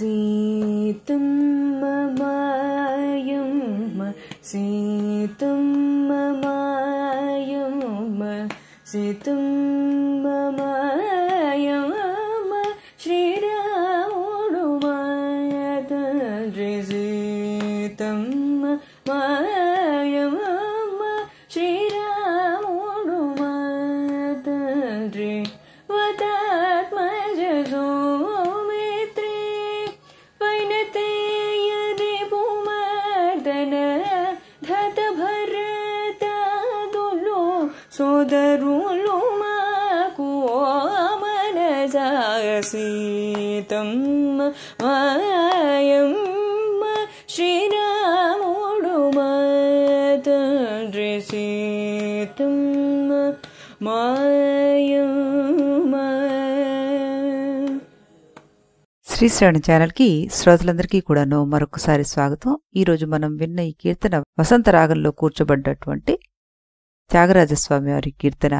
सीतं ममायं सीतं ममायं सीतं ममायं श्रीरामुडु मातंद्रि सीतं ममायं श्रीरामुडु मातंद्रि वदात्मज सौमित्रि वैनतेयदि पुमर्दन धत भरतदुलो सोदरुलो माको मनसा सीतं ममायं श्रीरामुडु मातंद्रि सीतं ममायं. శ్రీశ్రవణ ఛానల్ కి శ్రోతలందరికీ కూడాను మరొకసారి స్వాగతం. ఈరోజు మనం విన్న ఈ కీర్తన వసంత రాగంలో కూర్చోబడ్డటువంటి త్యాగరాజస్వామి వారి కీర్తన.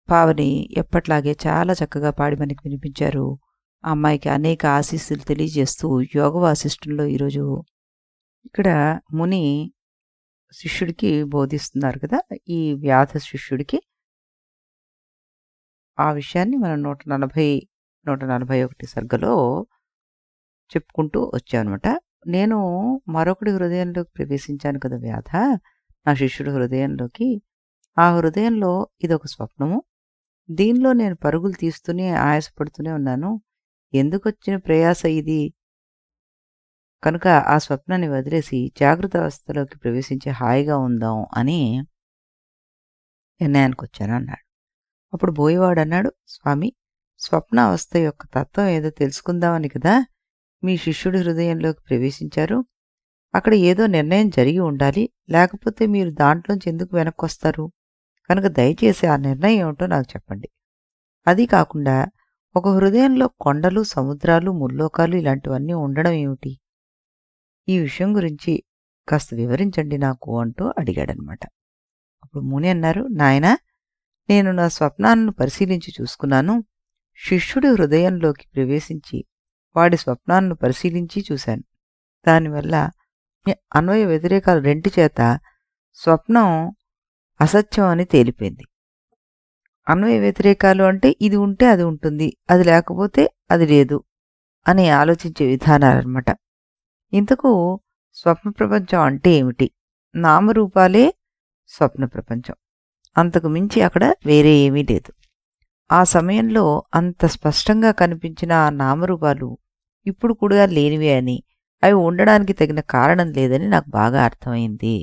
పావని ఎప్పట్లాగే చాలా చక్కగా పాడి మనకి వినిపించారు. ఆ అమ్మాయికి అనేక ఆశీస్సులు తెలియజేస్తూ యోగ వాసిష్ఠంలో ఈరోజు ఇక్కడ ముని శిష్యుడికి బోధిస్తున్నారు కదా, ఈ వ్యాధ శిష్యుడికి. ఆ విషయాన్ని మనం 141 సర్గలో చెప్పుకుంటూ వచ్చామన్నమాట. నేను మరొకటి హృదయంలోకి ప్రవేశించాను కదా వ్యాధ, నా శిష్యుడి హృదయంలోకి. ఆ హృదయంలో ఇదొక స్వప్నము. దీనిలో నేను పరుగులు తీస్తూనే ఆయాసపడుతూనే ఉన్నాను. ఎందుకు వచ్చిన ప్రయాస ఇది? కనుక ఆ స్వప్నాన్ని వదిలేసి జాగ్రత్త అవస్థలోకి ప్రవేశించి హాయిగా ఉందాం అని నిర్ణయానికి వచ్చాను అన్నాడు. అప్పుడు బోయేవాడు అన్నాడు, స్వామి, స్వప్నావస్థ యొక్క తత్వం ఏదో తెలుసుకుందామని కదా మీ శిష్యుడి హృదయంలోకి ప్రవేశించారు. అక్కడ ఏదో నిర్ణయం జరిగి ఉండాలి, లేకపోతే మీరు దాంట్లోంచి ఎందుకు వెనక్కి వస్తారు? కనుక దయచేసి ఆ నిర్ణయం ఏమిటో నాకు చెప్పండి. అది కాకుండా ఒక హృదయంలో కొండలు, సముద్రాలు, ముల్లోకాలు ఇలాంటివన్నీ ఉండడం ఏమిటి? ఈ విషయం గురించి కాస్త వివరించండి నాకు అంటూ అడిగాడనమాట. అప్పుడు ముని అన్నారు, నాయనా, నేను నా స్వప్నాలను పరిశీలించి చూసుకున్నాను. శిష్యుడి హృదయంలోకి ప్రవేశించి వాడి స్వప్నాలను పరిశీలించి చూశాను. దానివల్ల అన్వయ వ్యతిరేకాలు రెంటి చేత స్వప్నం అసత్యం అని తేలిపోయింది. అన్వయ వ్యతిరేకాలు అంటే ఇది ఉంటే అది ఉంటుంది, అది లేకపోతే అది లేదు అని ఆలోచించే విధానాలన్నమాట. ఇంతకు స్వప్న ప్రపంచం అంటే ఏమిటి? నామరూపాలే స్వప్న ప్రపంచం, అంతకు మించి అక్కడ వేరే ఏమీ లేదు. ఆ సమయంలో అంత స్పష్టంగా కనిపించిన ఆ నామరూపాలు ఇప్పుడు కూడా లేనివే అని, అవి ఉండడానికి తగిన కారణం లేదని నాకు బాగా అర్థమైంది.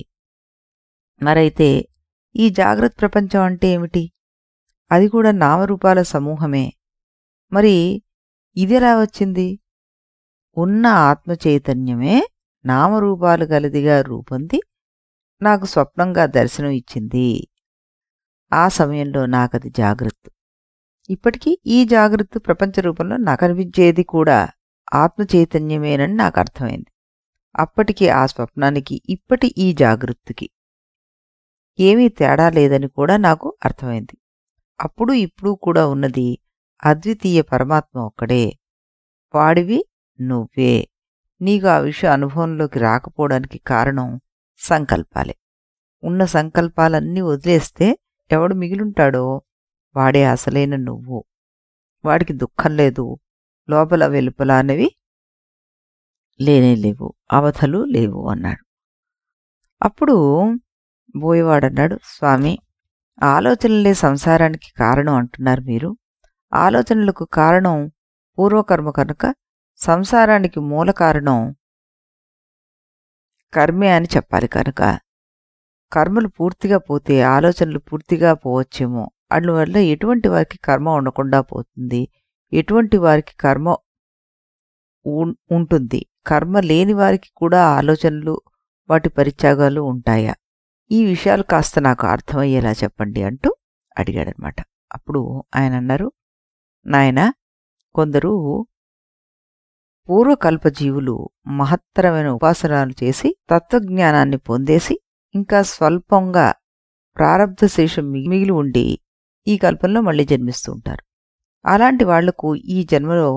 మరైతే ఈ జాగ్రత్త ప్రపంచం అంటే ఏమిటి? అది కూడా నామరూపాల సమూహమే. మరి ఇదెలా వచ్చింది? ఉన్న ఆత్మ చైతన్యమే నామరూపాలు గలదిగా రూపొంది నాకు స్వప్నంగా దర్శనం ఇచ్చింది. ఆ సమయంలో నాకది జాగ్రత్త. ఇప్పటికీ ఈ జాగ్రత్త ప్రపంచ రూపంలో నాకు అనిపించేది కూడా ఆత్మ చైతన్యమేనని నాకు అర్థమైంది. అప్పటికి ఆ స్వప్నానికి ఇప్పటి ఈ జాగ్రత్తకి ఏమీ తేడా లేదని కూడా నాకు అర్థమైంది. అప్పుడు ఇప్పుడు కూడా ఉన్నది అద్వితీయ పరమాత్మ ఒక్కడే. వాడివి నువ్వే. నీకు ఆ విషయం అనుభవంలోకి రాకపోవడానికి కారణం సంకల్పాలే. ఉన్న సంకల్పాలన్నీ వదిలేస్తే ఎవడు మిగిలుంటాడో వాడే అసలైన నువ్వు. వాడికి దుఃఖం లేదు, లోపల వెలుపల అనేవి లేనే లేవు, అవధలు లేవు అన్నాడు. అప్పుడు బోయేవాడన్నాడు, స్వామి, ఆలోచనలే సంసారానికి కారణం అంటున్నారు మీరు. ఆలోచనలకు కారణం పూర్వకర్మ కనుక సంసారానికి మూల కారణం కర్మే అని చెప్పాలి. కనుక కర్మలు పూర్తిగా పోతే ఆలోచనలు పూర్తిగా పోవచ్చేమో. అందువల్ల ఎటువంటి వారికి కర్మ ఉండకుండా పోతుంది, ఎటువంటి వారికి కర్మ ఉంటుంది, కర్మ లేని వారికి కూడా ఆలోచనలు వాటి పరిత్యాగాలు ఉంటాయా? ఈ విషయాలు కాస్త నాకు అర్థమయ్యేలా చెప్పండి అంటూ అడిగాడనమాట. అప్పుడు ఆయన అన్నారు, నాయనా, కొందరు పూర్వకల్పజీవులు మహత్తరమైన ఉపాసనాలు చేసి తత్వజ్ఞానాన్ని పొందేసి ఇంకా స్వల్పంగా ప్రారబ్ధ శేషం మిగిలి ఉండి ఈ కల్పంలో మళ్ళీ జన్మిస్తూ ఉంటారు. అలాంటి వాళ్లకు ఈ జన్మలో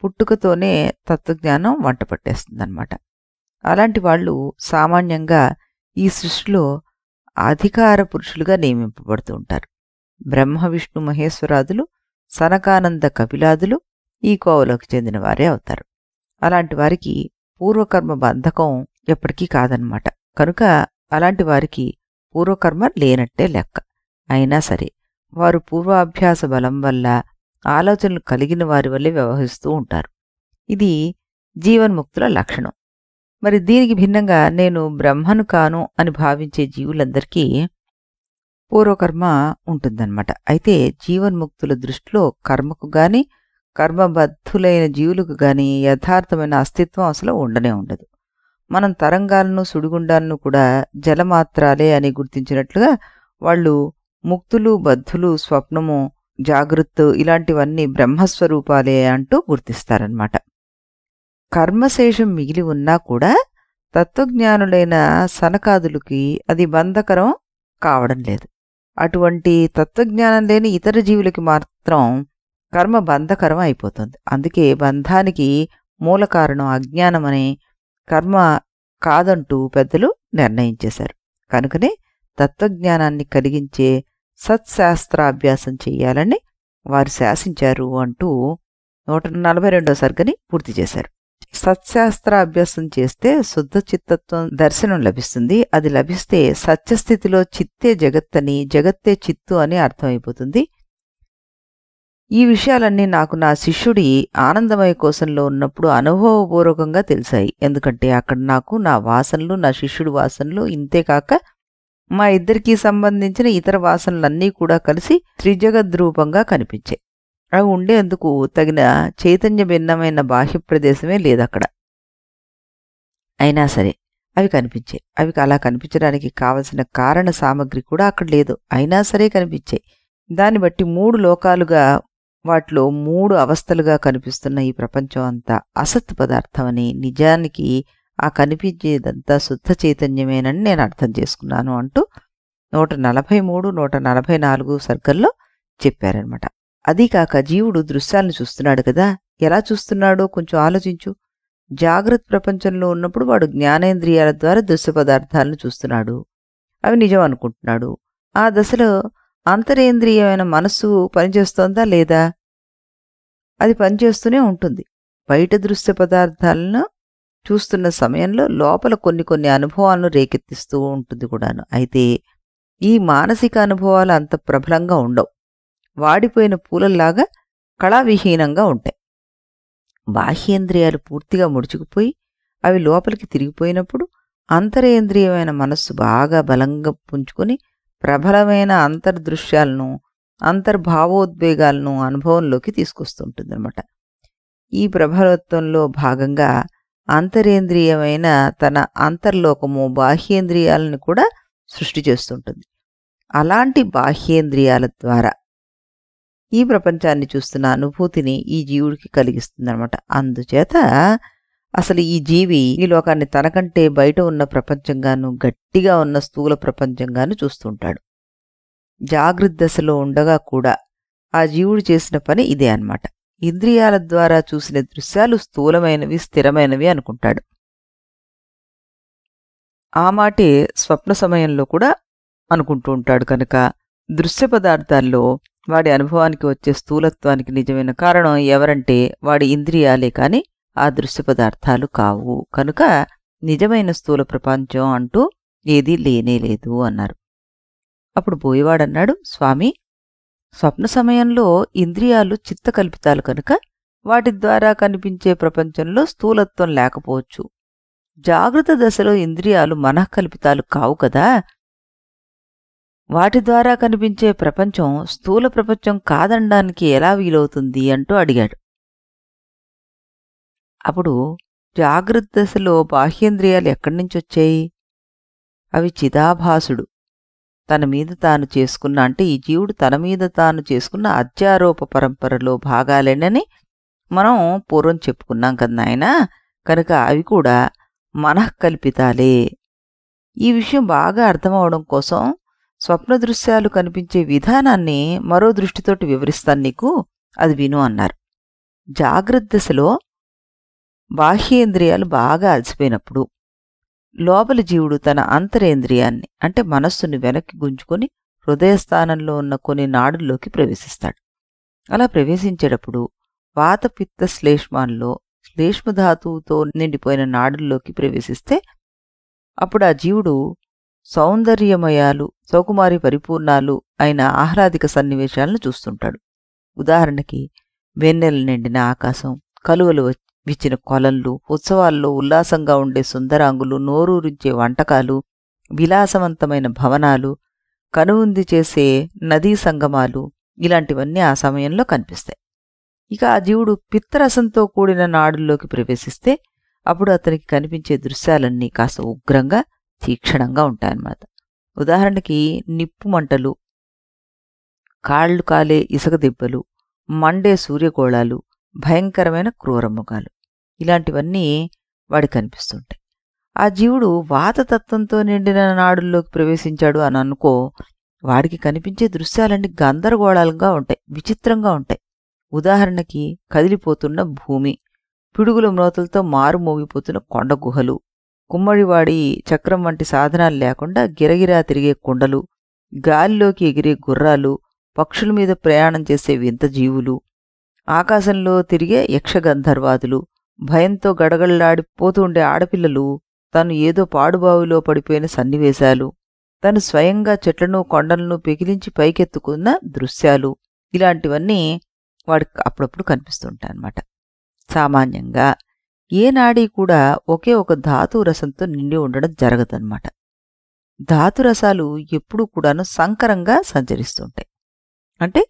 పుట్టుకతోనే తత్వజ్ఞానం వంట పట్టేస్తుందన్నమాట. అలాంటి వాళ్ళు సామాన్యంగా ఈ సృష్టిలో అధికార పురుషులుగా నియమింపబడుతూ ఉంటారు. బ్రహ్మ విష్ణు మహేశ్వరాదులు, సనకానంద కపిలాదులు ఈ కోవలోకి చెందిన వారే అవుతారు. అలాంటి వారికి పూర్వకర్మ బంధకం ఎప్పటికీ కాదనమాట. కనుక అలాంటి వారికి పూర్వకర్మ లేనట్టే లెక్క. అయినా సరే వారు పూర్వాభ్యాస బలం వల్ల ఆలోచనలు కలిగిన వారి వల్లే వ్యవహరిస్తూ ఉంటారు. ఇది జీవన్ముక్తుల లక్షణం. మరి దీనికి భిన్నంగా నేను బ్రహ్మను కాను అని భావించే జీవులందరికీ పూర్వకర్మ ఉంటుందన్నమాట. అయితే జీవన్ముక్తుల దృష్టిలో కర్మకు గాని కర్మబద్ధులైన జీవులకు గాని యథార్థమైన అస్తిత్వం అసలు ఉండనే ఉండదు. మనం తరంగాలను సుడిగుండాలను కూడా జలమాత్రాలే అని గుర్తించినట్లుగా వాళ్ళు ముక్తులు, బద్ధులు, స్వప్నము, జాగృత్ ఇలాంటివన్నీ బ్రహ్మస్వరూపాలే అంటూ గుర్తిస్తారన్నమాట. కర్మశేషం మిగిలి ఉన్నా కూడా తత్వజ్ఞానులైన సనకాదులకి అది బంధకరం కావడం లేదు. అటువంటి తత్వజ్ఞానం లేని ఇతర జీవులకి మాత్రం కర్మ బంధకరం అయిపోతుంది. అందుకే బంధానికి మూల కారణం అజ్ఞానమని కర్మ కాదంటూ పెద్దలు నిర్ణయించేశారు. కనుకనే తత్వజ్ఞానాన్ని కలిగించే సత్శాస్త్రాభ్యాసం చెయ్యాలని వారు శాసించారు అంటూ 142వ సర్గని పూర్తి చేశారు. సత్శాస్త్రాభ్యాసం చేస్తే శుద్ధ చిత్తత్వం దర్శనం లభిస్తుంది. అది లభిస్తే సత్యస్థితిలో చిత్తే జగత్తని, జగత్తే చిత్తు అని అర్థమైపోతుంది. ఈ విషయాలన్నీ నాకు నా శిష్యుడి ఆనందమయ కోశంలో ఉన్నప్పుడు అనుభవపూర్వకంగా తెలిసాయి. ఎందుకంటే అక్కడ నాకు నా వాసనలు, నా శిష్యుడి వాసనలు, ఇంతేకాక మా ఇద్దరికీ సంబంధించిన ఇతర వాసనలన్నీ కూడా కలిసి త్రిజగద్రూపంగా కనిపించాయి. అవి ఉండేందుకు తగిన చైతన్య భిన్నమైన బాహ్య ప్రదేశమే లేదక్కడ. అయినా సరే అవి కనిపించాయి. అవి అలా కనిపించడానికి కావలసిన కారణ సామగ్రి కూడా అక్కడ లేదు. అయినా సరే కనిపించాయి. దాన్ని బట్టి 3 లోకాలుగా, వాటిలో 3 అవస్థలుగా కనిపిస్తున్న ఈ ప్రపంచం అంతా అసత్ పదార్థమని, నిజానికి ఆ కనిపించేదంతా శుద్ధ చైతన్యమేనని నేను అర్థం చేసుకున్నాను అంటూ 143, 144 సర్గల్లో చెప్పారనమాట. అదీకాక జీవుడు దృశ్యాలను చూస్తున్నాడు కదా, ఎలా చూస్తున్నాడో కొంచెం ఆలోచించు. జాగ్రత్త ప్రపంచంలో ఉన్నప్పుడు వాడు జ్ఞానేంద్రియాల ద్వారా దృశ్య పదార్థాలను చూస్తున్నాడు, అవి నిజం అనుకుంటున్నాడు. ఆ దశలో అంతరేంద్రియమైన మనస్సు పనిచేస్తోందా లేదా? అది పనిచేస్తూనే ఉంటుంది. బయట దృశ్య పదార్థాలను చూస్తున్న సమయంలో లోపల కొన్ని అనుభవాలను రేకెత్తిస్తూ ఉంటుంది కూడాను. అయితే ఈ మానసిక అనుభవాలు అంత ప్రబలంగా ఉండవు. వాడిపోయిన పూలల్లాగా కళావిహీనంగా ఉంటాయి. బాహ్యేంద్రియాలు పూర్తిగా ముడుచుకుపోయి అవి లోపలికి తిరిగిపోయినప్పుడు అంతరేంద్రియమైన మనస్సు బాగా బలంగా పుంజుకొని ప్రబలమైన అంతర్దృశ్యాలను, అంతర్భావోద్వేగాలను అనుభవంలోకి తీసుకొస్తుంటుందన్నమాట. ఈ ప్రభలత్వంలో భాగంగా అంతరేంద్రియమైన తన అంతర్లోకము బాహ్యేంద్రియాలను కూడా సృష్టి చేస్తుంటుంది. అలాంటి బాహ్యేంద్రియాల ద్వారా ఈ ప్రపంచాన్ని చూస్తున్న అనుభూతిని ఈ జీవుడికి కలిగిస్తుందన్నమాట. అందుచేత అసలు ఈ జీవి ఈ లోకాన్ని తనకంటే బయట ఉన్న ప్రపంచంగాను, గట్టిగా ఉన్న స్థూల ప్రపంచంగాను చూస్తుంటాడు. జాగృత దశలో ఉండగా కూడా ఆ జీవుడు చేసిన పని ఇదే అన్నమాట. ఇంద్రియాల ద్వారా చూసిన దృశ్యాలు స్థూలమైనవి, స్థిరమైనవి అనుకుంటాడు. ఆ మాటే స్వప్న సమయంలో కూడా అనుకుంటూ ఉంటాడు. కనుక దృశ్య పదార్థాల్లో వాడి అనుభవానికి వచ్చే స్థూలత్వానికి నిజమైన కారణం ఎవరంటే వాడి ఇంద్రియాలే కాని ఆ దృశ్య పదార్థాలు కావు. కనుక నిజమైన స్థూల ప్రపంచం అంటూ ఏదీ లేనేలేదు అన్నారు. అప్పుడు బోయవాడన్నాడు, స్వామి, స్వప్న సమయంలో ఇంద్రియాలు చిత్తకల్పితాలు కనుక వాటి ద్వారా కనిపించే ప్రపంచంలో స్థూలత్వం లేకపోవచ్చు. జాగృత దశలో ఇంద్రియాలు మనఃకల్పితాలు కావు కదా, వాటి ద్వారా కనిపించే ప్రపంచం స్థూల ప్రపంచం కాదనడానికి ఎలా వీలవుతుంది అంటూ అడిగాడు. అప్పుడు జాగృత దశలో బాహ్యేంద్రియాలు ఎక్కడి నుంచి వచ్చాయి? అవి చిదాభాసుడు తన మీద తాను చేసుకున్న, అంటే ఈ జీవుడు తన మీద తాను చేసుకున్న అధ్యారోప పరంపరలో భాగాలేనని మనం పూర్వం చెప్పుకున్నాం కదా నాయనా. కనుక అవి కూడా మనఃకల్పితాలే. ఈ విషయం బాగా అర్థమవడం కోసం స్వప్న దృశ్యాలు కనిపించే విధానాన్ని మరో దృష్టితోటి వివరిస్తాను నీకు, అది విను అన్నారు. జాగ్రత్త దశలో బాహ్యేంద్రియాలు బాగా అలసిపోయినప్పుడు లోపలి జీవుడు తన అంతరేంద్రియాన్ని అంటే మనస్సుని వెనక్కి గుంజుకొని హృదయస్థానంలో ఉన్న కొన్ని నాడుల్లోకి ప్రవేశిస్తాడు. అలా ప్రవేశించేటప్పుడు వాతపిత్త శ్లేష్మాల్లో శ్లేష్మధాతువుతో నిండిపోయిన నాడుల్లోకి ప్రవేశిస్తే అప్పుడు ఆ జీవుడు సౌందర్యమయాలు సౌకుమారి పరిపూర్ణాలు అయిన ఆహ్లాదిక సన్నివేశాలను చూస్తుంటాడు. ఉదాహరణకి వెన్నెల నిండిన ఆకాశం, కలువలు విచ్చిన కొలళ్ళు, ఉత్సవాల్లో ఉల్లాసంగా ఉండే సుందరాంగులు, నోరూరించే వంటకాలు, విలాసవంతమైన భవనాలు, కనువుంది చేసే నదీ సంగమాలు, ఇలాంటివన్నీ ఆ సమయంలో కనిపిస్తాయి. ఇక ఆ జీవుడు పిత్తరసంతో కూడిన నాడుల్లోకి ప్రవేశిస్తే అప్పుడు అతనికి కనిపించే దృశ్యాలన్నీ కాస్త ఉగ్రంగా తీక్షణంగా ఉంటాయన్నమాట. ఉదాహరణకి నిప్పు మంటలు, కాళ్ళు కాలే ఇసుక దెబ్బలు, మండే సూర్యగోళాలు, భయంకరమైన క్రూరముఖాలు, ఇలాంటివన్నీ వాడికి కనిపిస్తుంటాయి. ఆ జీవుడు వాతతత్వంతో నిండిన నాడుల్లోకి ప్రవేశించాడు అని అనుకో, వాడికి కనిపించే దృశ్యాలన్నీ గందరగోళాలుగా ఉంటాయి, విచిత్రంగా ఉంటాయి. ఉదాహరణకి కదిలిపోతున్న భూమి, పిడుగుల మ్రోతలతో మారుమోగిపోతున్న కొండ గుహలు, కుమ్మడివాడి చక్రం వంటి సాధనాలు లేకుండా గిరగిరా తిరిగే కుండలు, గాలిలోకి ఎగిరే గుర్రాలు, పక్షుల మీద ప్రయాణం చేసే వింత జీవులు, ఆకాశంలో తిరిగే యక్షగంధర్వాదులు, భయంతో గడగడలాడిపోతుండే ఆడపిల్లలు, తను ఏదో పాడుబావిలో పడిపోయిన సన్నివేశాలు, తను స్వయంగా చెట్లను కొండలను పెకిలించి పైకెత్తుకున్న దృశ్యాలు, ఇలాంటివన్నీ వాడికి అప్పుడప్పుడు కనిపిస్తుంటాయన్నమాట. సామాన్యంగా ఏ నాడీ కూడా ఒకే ఒక ధాతు రసంతో నిండి ఉండడం జరగదన్నమాట. ధాతురసాలు ఎప్పుడూ కూడాను సంకరంగా సంచరిస్తుంటాయి. అంటే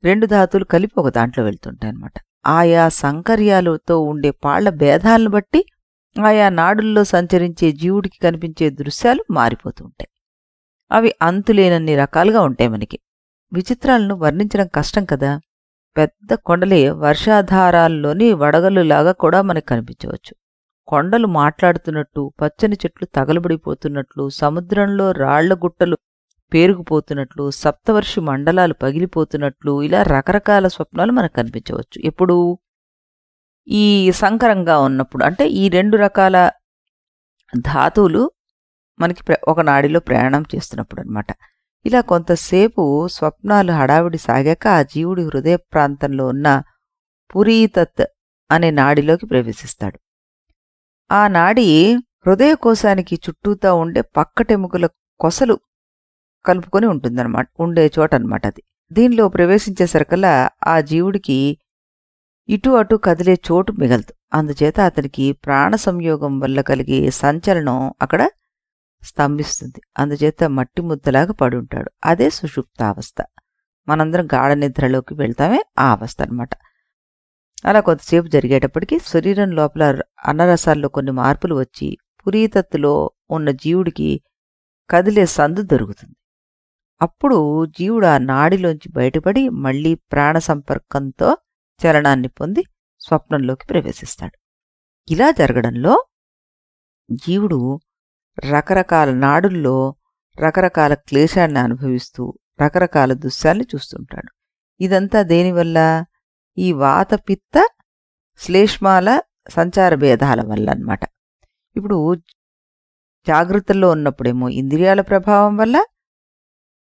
రెండు ధాతువులు కలిపి ఒక దాంట్లో వెళ్తుంటాయన్నమాట. ఆయా సంకర్యాలతో ఉండే పాళ్ల భేదాలను బట్టి ఆయా నాడుల్లో సంచరించే జీవుడికి కనిపించే దృశ్యాలు మారిపోతుంటాయి. అవి అంతులేనన్ని రకాలుగా ఉంటాయి. మనకి విచిత్రాలను వర్ణించడం కష్టం కదా. పెద్ద కొండలే వర్షాధారాల్లోని వడగల్లులాగా కూడా మనకు కనిపించవచ్చు. కొండలు మాట్లాడుతున్నట్టు, పచ్చని చెట్లు తగలబడిపోతున్నట్లు, సముద్రంలో రాళ్ల గుట్టలు పేరుకుపోతున్నట్లు, సప్తవర్షి మండలాలు పగిలిపోతున్నట్లు, ఇలా రకరకాల స్వప్నాలు మనకు కనిపించవచ్చు. ఎప్పుడు ఈ సంకరంగా ఉన్నప్పుడు, అంటే ఈ రెండు రకాల ధాతువులు మనకి ఒక నాడిలో ప్రయాణం చేస్తున్నప్పుడు అన్నమాట. ఇలా కొంతసేపు స్వప్నాలు హడావిడి సాగాక ఆ జీవుడి హృదయ ప్రాంతంలో ఉన్న పురీతత్ అనే నాడిలోకి ప్రవేశిస్తాడు. ఆ నాడి హృదయకోశానికి చుట్టూతా ఉండే పక్కటెముకల కొసలు కలుపుకొని ఉంటుందన్నమాట, ఉండే చోట అన్నమాట అది. దీనిలో ప్రవేశించేసరికల్లా ఆ జీవుడికి ఇటు అటు కదిలే చోటు మిగలదు. అందుచేత అతనికి ప్రాణ సంయోగం వల్ల కలిగే సంచలనం అక్కడ స్తంభిస్తుంది. అందుచేత మట్టి ముద్దలాగా పడుంటాడు. అదే సుషుప్తావస్థ. మనందరం గాఢ నిద్రలోకి వెళ్తామే ఆ అవస్థ అన్నమాట. అలా కొంతసేపు జరిగేటప్పటికీ శరీరం లోపల అన్నరసాల్లో కొన్ని మార్పులు వచ్చి పురీతత్తులో ఉన్న జీవుడికి కదిలే సందు దొరుకుతుంది. అప్పుడు జీవుడు ఆ నాడిలోంచి బయటపడి మళ్లీ ప్రాణ సంపర్కంతో చలనాన్ని పొంది స్వప్నంలోకి ప్రవేశిస్తాడు. ఇలా జరగడంలో జీవుడు రకరకాల నాడుల్లో రకరకాల క్లేశాన్ని అనుభవిస్తూ రకరకాల దృశ్యాల్ని చూస్తుంటాడు. ఇదంతా దేనివల్ల? ఈ వాతపిత్త శ్లేష్మాల సంచార భేదాల వల్ల అన్నమాట. ఇప్పుడు జాగ్రత్తల్లో ఉన్నప్పుడేమో ఇంద్రియాల ప్రభావం వల్ల,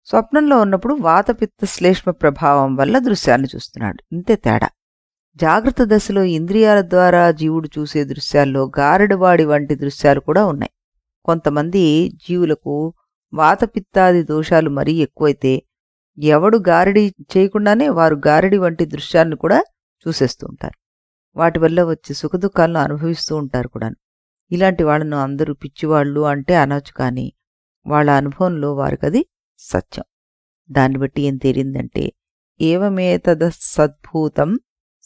స్వప్నంలో ఉన్నప్పుడు వాతపిత్త శ్లేష్మ ప్రభావం వల్ల దృశ్యాన్ని చూస్తున్నాడు. ఇంతే తేడా. జాగ్రత్త దశలో ఇంద్రియాల ద్వారా జీవుడు చూసే దృశ్యాల్లో గారడివాడి వంటి దృశ్యాలు కూడా ఉన్నాయి. కొంతమంది జీవులకు వాతపిత్తాది దోషాలు మరీ ఎక్కువైతే ఎవడు గారడి చేయకుండానే వారు గారడి వంటి దృశ్యాన్ని కూడా చూసేస్తూ ఉంటారు. వాటి వల్ల వచ్చే సుఖదుఖాలను అనుభవిస్తూ ఉంటారు కూడా. ఇలాంటి వాళ్ళను అందరూ పిచ్చివాళ్ళు అంటే అనొచ్చు, కానీ వాళ్ళ అనుభవంలో వారికది సత్యం. దాన్ని బట్టి ఏం తేలిందంటే ఏవమేతద సద్భూతం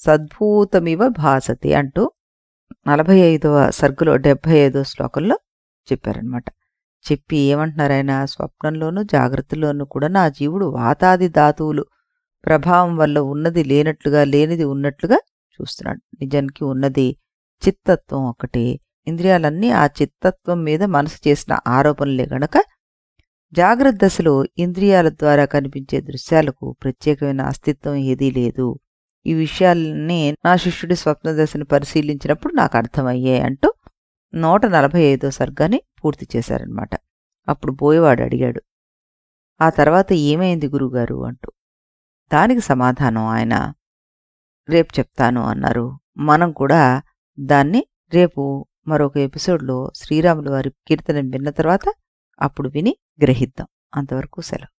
సద్భూతమివ భాసతే అంటూ 45వ సర్గలో 75వ శ్లోకంలో చెప్పారనమాట. చెప్పి ఏమంటున్నారు ఆయన? స్వప్నంలోనూ జాగ్రత్తలోనూ కూడా నా జీవుడు వాతాది ధాతువులు ప్రభావం వల్ల ఉన్నది లేనట్లుగా, లేనిది ఉన్నట్లుగా చూస్తున్నాడు. నిజానికి ఉన్నది చిత్తత్వం ఒకటే. ఇంద్రియాలన్నీ ఆ చిత్తత్వం మీద మనసు చేసిన ఆరోపణలే గనక జాగ్రత్త దశలో ఇంద్రియాల ద్వారా కనిపించే దృశ్యాలకు ప్రత్యేకమైన అస్తిత్వం ఏదీ లేదు. ఈ విషయాల్ని నా శిష్యుడి స్వప్నదశని పరిశీలించినప్పుడు నాకు అర్థమయ్యాయి అంటూ 145వ సర్గాని పూర్తి చేశారనమాట. అప్పుడు బోయవాడు అడిగాడు, ఆ తర్వాత ఏమైంది గురుగారు అంటూ. దానికి సమాధానం ఆయన రేపు చెప్తాను అన్నారు. మనం కూడా దాన్ని రేపు మరొక ఎపిసోడ్లో శ్రీరాములు వారి కీర్తన విన్న తర్వాత అప్పుడు విని గ్రహిద్దాం. అంతవరకు సెలవు.